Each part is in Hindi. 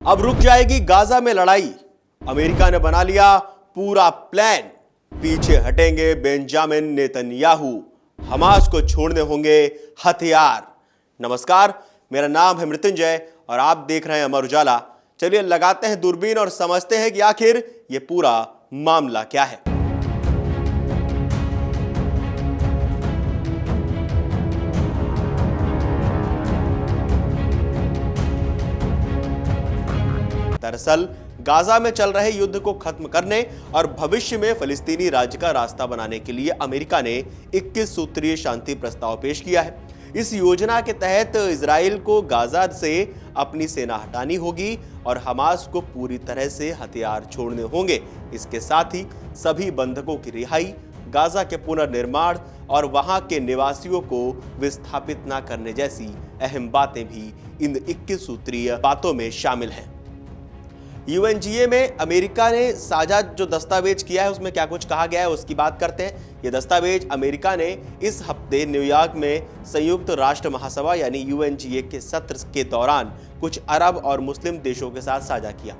अब रुक जाएगी गाजा में लड़ाई। अमेरिका ने बना लिया पूरा प्लान। पीछे हटेंगे बेंजामिन नेतन्याहू। हमास को छोड़ने होंगे हथियार। नमस्कार, मेरा नाम है मृत्युंजय और आप देख रहे हैं अमर उजाला। चलिए लगाते हैं दूरबीन और समझते हैं कि आखिर ये पूरा मामला क्या है। दरअसल गाजा में चल रहे युद्ध को खत्म करने और भविष्य में फिलिस्तीनी राज्य का रास्ता बनाने के लिए अमेरिका ने 21 सूत्रीय शांति प्रस्ताव पेश किया है। इस योजना के तहत इजराइल को गाजा से अपनी सेना हटानी होगी और हमास को पूरी तरह से हथियार छोड़ने होंगे। इसके साथ ही सभी बंधकों की रिहाई, गाजा के पुनर्निर्माण और वहां के निवासियों को विस्थापित न करने जैसी अहम बातें भी इन 21 सूत्रीय बातों में शामिल हैं। यूएनजीए में अमेरिका ने साझा जो दस्तावेज किया है उसमें क्या कुछ कहा गया है उसकी बात करते हैं। यह दस्तावेज अमेरिका ने इस हफ्ते न्यूयॉर्क में संयुक्त राष्ट्र महासभा यानी यूएनजीए के सत्र के दौरान कुछ अरब और मुस्लिम देशों के साथ साझा किया।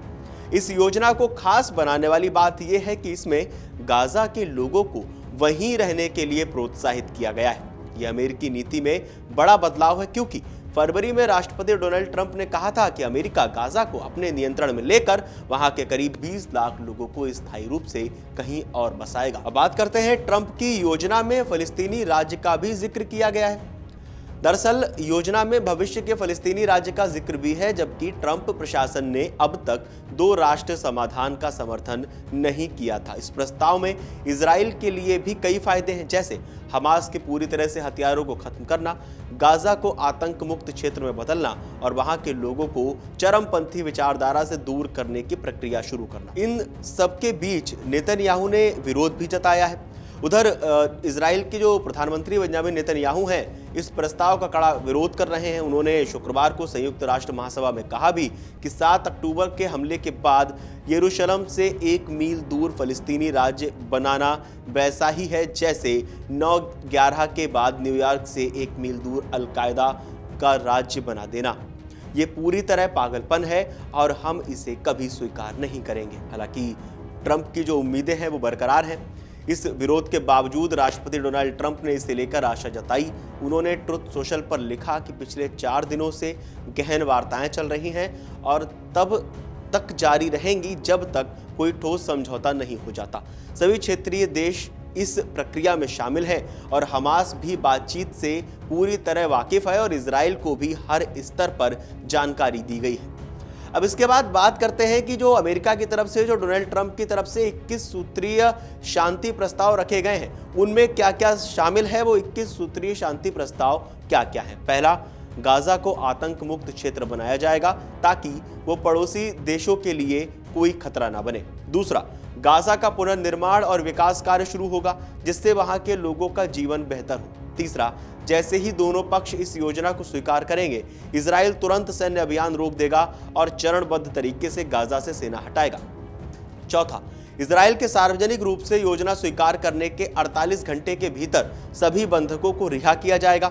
इस योजना को खास बनाने वाली बात यह है कि इसमें गाजा के लोगों को वहीं रहने के लिए प्रोत्साहित किया गया है। यह अमेरिकी नीति में बड़ा बदलाव है क्योंकि फरवरी में राष्ट्रपति डोनाल्ड ट्रंप ने कहा था कि अमेरिका गाजा को अपने नियंत्रण में लेकर वहां के करीब 20 लाख लोगों को स्थायी रूप से कहीं और बसाएगा। अब बात करते हैं ट्रंप की योजना में फिलिस्तीनी राज्य का भी जिक्र किया गया है। दरअसल योजना में भविष्य के फिलिस्तीनी राज्य का जिक्र भी है, जबकि ट्रंप प्रशासन ने अब तक 2 राष्ट्र समाधान का समर्थन नहीं किया था। इस प्रस्ताव में इजराइल के लिए भी कई फायदे हैं, जैसे हमास के पूरी तरह से हथियारों को खत्म करना, गाजा को आतंक मुक्त क्षेत्र में बदलना और वहां के लोगों को चरमपंथी विचारधारा से दूर करने की प्रक्रिया शुरू करना। इन सबके बीच नेतन्याहू ने विरोध भी जताया है। उधर इजराइल के जो प्रधानमंत्री बेंजामिन नेतन्याहू हैं इस प्रस्ताव का कड़ा विरोध कर रहे हैं। उन्होंने शुक्रवार को संयुक्त राष्ट्र महासभा में कहा भी कि 7 अक्टूबर के हमले के बाद यरूशलेम से 1 मील दूर फिलिस्तीनी राज्य बनाना वैसा ही है जैसे 9/11 के बाद न्यूयॉर्क से 1 मील दूर अल-कायदा का राज्य बना देना। ये पूरी तरह पागलपन है और हम इसे कभी स्वीकार नहीं करेंगे। हालांकि ट्रंप की जो उम्मीदें हैं वो बरकरार हैं। इस विरोध के बावजूद राष्ट्रपति डोनाल्ड ट्रंप ने इसे लेकर आशा जताई। उन्होंने ट्रुथ सोशल पर लिखा कि पिछले 4 दिनों से गहन वार्ताएं चल रही हैं और तब तक जारी रहेंगी जब तक कोई ठोस समझौता नहीं हो जाता। सभी क्षेत्रीय देश इस प्रक्रिया में शामिल हैं और हमास भी बातचीत से पूरी तरह वाकिफ है और इजराइल को भी हर स्तर पर जानकारी दी गई है। अब इसके बाद बात करते हैं कि जो अमेरिका की तरफ से, जो डोनाल्ड ट्रंप की तरफ से 21 सूत्रीय शांति प्रस्ताव रखे गए हैं उनमें क्या क्या शामिल है। वो 21 सूत्रीय शांति प्रस्ताव क्या क्या है। पहला, गाजा को आतंक मुक्त क्षेत्र बनाया जाएगा ताकि वो पड़ोसी देशों के लिए कोई खतरा ना बने। दूसरा, गाजा का पुनर्निर्माण और विकास कार्य शुरू होगा जिससे वहां के लोगों का जीवन बेहतर हो। तीसरा, जैसे ही दोनों पक्ष इस योजना को स्वीकार करेंगे इजराइल तुरंत सैन्य अभियान रोक देगा और चरणबद्ध तरीके से गाजा से सेना हटाएगा। चौथा, इजराइल के सार्वजनिक रूप से योजना स्वीकार करने के 48 घंटे के भीतर सभी बंधकों को रिहा किया जाएगा।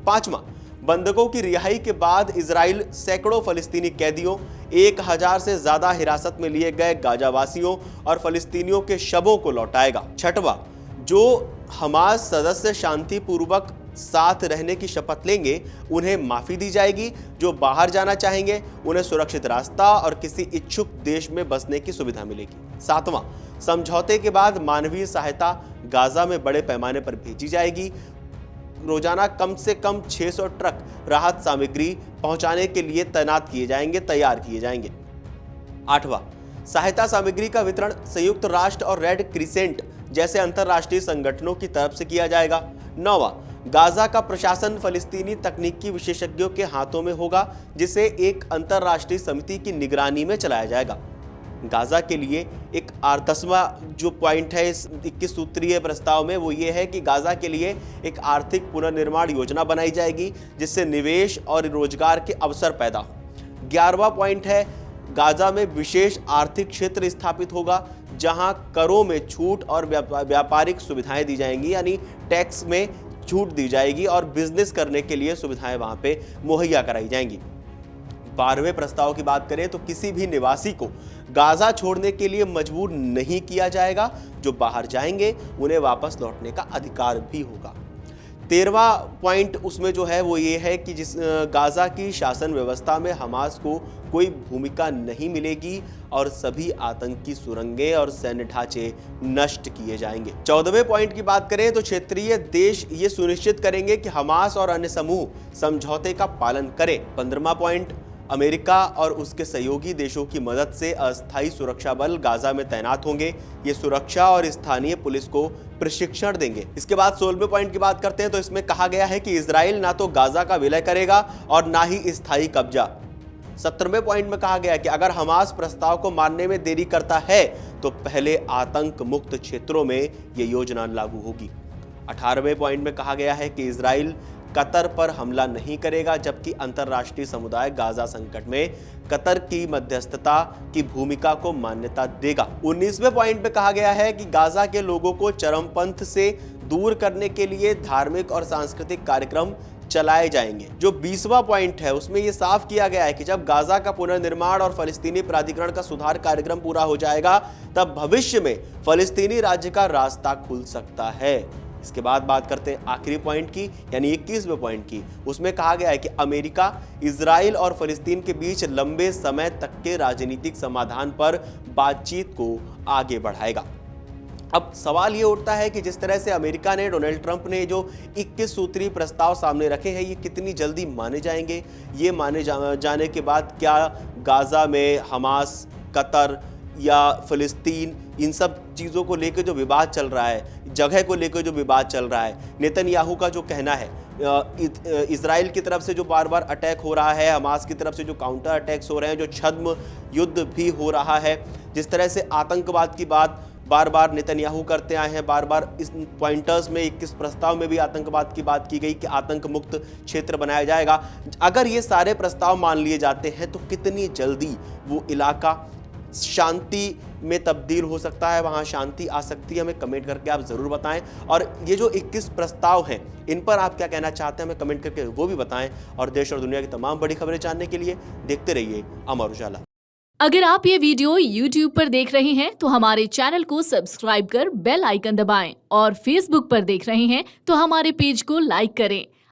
पांचवा, बंधकों की रिहाई के बाद इजराइल सैकड़ों फलस्तीनी कैदियों, 1000 से ज्यादा हिरासत में लिए गए गाजावासियों और फलस्तीनियों के शवों को लौटाएगा। छठवां, जो हमास सदस्य शांतिपूर्वक साथ रहने की शपथ लेंगे उन्हें माफी दी जाएगी। जो बाहर जाना चाहेंगे उन्हें सुरक्षित रास्ता और किसी इच्छुक देश में बसने की सुविधा मिलेगी। सातवां, समझौते के बाद मानवीय सहायता गाजा में बड़े पैमाने पर भेजी जाएगी। रोजाना कम से कम 600 ट्रक राहत सामग्री पहुंचाने के लिए तैनात किए जाएंगे, तैयार किए जाएंगे। आठवां, सहायता सामग्री का वितरण संयुक्त राष्ट्र और रेड क्रिसेंट जैसे अंतरराष्ट्रीय संगठनों की तरफ से किया जाएगा। 9वां, गाजा का प्रशासन फलस्तीनी तकनीकी विशेषज्ञों के हाथों में होगा जिसे एक अंतरराष्ट्रीय समिति की निगरानी में चलाया जाएगा। गाजा के लिए एक 10वां जो पॉइंट है इस 21 सूत्रीय प्रस्ताव में वो ये है कि गाजा के लिए एक आर्थिक पुनर्निर्माण योजना बनाई जाएगी जिससे निवेश और रोजगार के अवसर पैदा हो। 11वां पॉइंट है गाजा में विशेष आर्थिक क्षेत्र स्थापित होगा जहां करों में छूट और व्यापारिक सुविधाएं दी जाएंगी, यानी टैक्स में छूट दी जाएगी और बिजनेस करने के लिए सुविधाएं वहां पे मुहैया कराई जाएंगी। 12वें प्रस्ताव की बात करें तो किसी भी निवासी को गाजा छोड़ने के लिए मजबूर नहीं किया जाएगा। जो बाहर जाएंगे उन्हें वापस लौटने का अधिकार भी होगा। 13वां पॉइंट उसमें जो है वो ये है कि जिस गाजा की शासन व्यवस्था में हमास को कोई भूमिका नहीं मिलेगी और सभी आतंकी सुरंगें और सैन्य ढांचे नष्ट किए जाएंगे। 14वें पॉइंट की बात करें तो क्षेत्रीय देश ये सुनिश्चित करेंगे कि हमास और अन्य समूह समझौते का पालन करें। 15वां पॉइंट, अमेरिका और उसके सहयोगी देशों की मदद से अस्थायी सुरक्षा बल गाजा में तैनात होंगे। ये सुरक्षा और स्थानीय पुलिस को प्रशिक्षण देंगे। इसके बाद 16वें पॉइंट की बात करते हैं तो इसमें कहा गया है कि इजराइल ना तो गाजा का विलय करेगा और ना ही स्थायी कब्जा। 17वें पॉइंट में कहा गया कि अगर हमास प्रस्ताव को मानने में देरी करता है तो पहले आतंक मुक्त क्षेत्रों में यह योजना लागू होगी। 18वें पॉइंट में कहा गया है कि इजराइल कतर पर हमला नहीं करेगा, जबकि अंतर्राष्ट्रीय समुदाय गाजा संकट में कतर की मध्यस्थता की भूमिका को मान्यता देगा। 19वें पॉइंट में कहा गया है कि गाजा के लोगों को चरमपंथ से दूर करने के लिए धार्मिक और सांस्कृतिक कार्यक्रम चलाए जाएंगे। जो 20वां पॉइंट है उसमें यह साफ किया गया है कि जब गाजा का पुनर्निर्माण और फलस्तीनी प्राधिकरण का सुधार कार्यक्रम पूरा हो जाएगा तब भविष्य में फलस्तीनी राज्य का रास्ता खुल सकता है। इसके बाद बात करते हैं आखिरी पॉइंट की, यानी 21वें पॉइंट की। उसमें कहा गया है कि अमेरिका इजराइल और फलस्तीन के बीच लंबे समय तक के राजनीतिक समाधान पर बातचीत को आगे बढ़ाएगा। अब सवाल ये उठता है कि जिस तरह से अमेरिका ने, डोनाल्ड ट्रंप ने जो 21 सूत्रीय प्रस्ताव सामने रखे हैं, ये कितनी जल्दी माने जाएंगे? ये माने जाने के बाद क्या गाजा में हमास, कतर या फिलिस्तीन, इन सब चीज़ों को लेकर जो विवाद चल रहा है, जगह को लेकर जो विवाद चल रहा है, नेतन्याहू का जो कहना है, इजराइल की तरफ से जो बार बार अटैक हो रहा है, हमास की तरफ से जो काउंटर अटैक्स हो रहे हैं, जो छद्म युद्ध भी हो रहा है, जिस तरह से आतंकवाद की बात बार बार नेतन्याहू करते आए हैं, बार बार इस पॉइंटर्स में 21 प्रस्ताव में भी आतंकवाद की बात की गई कि आतंक मुक्त क्षेत्र बनाया जाएगा। अगर ये सारे प्रस्ताव मान लिए जाते हैं तो कितनी जल्दी वो इलाका शांति में तब्दील हो सकता है, वहां शांति आ सकती है? हमें कमेंट करके आप जरूर बताएं। और ये जो 21 प्रस्ताव हैं इन पर आप क्या कहना चाहते हैं, हमें कमेंट करके वो भी बताएं। और देश और दुनिया की तमाम बड़ी खबरें जानने के लिए देखते रहिए अमर उजाला। अगर आप ये वीडियो YouTube पर देख रहे हैं तो हमारे चैनल को सब्सक्राइब कर बेल आइकन दबाएं, और Facebook पर देख रहे हैं तो हमारे पेज को लाइक करें।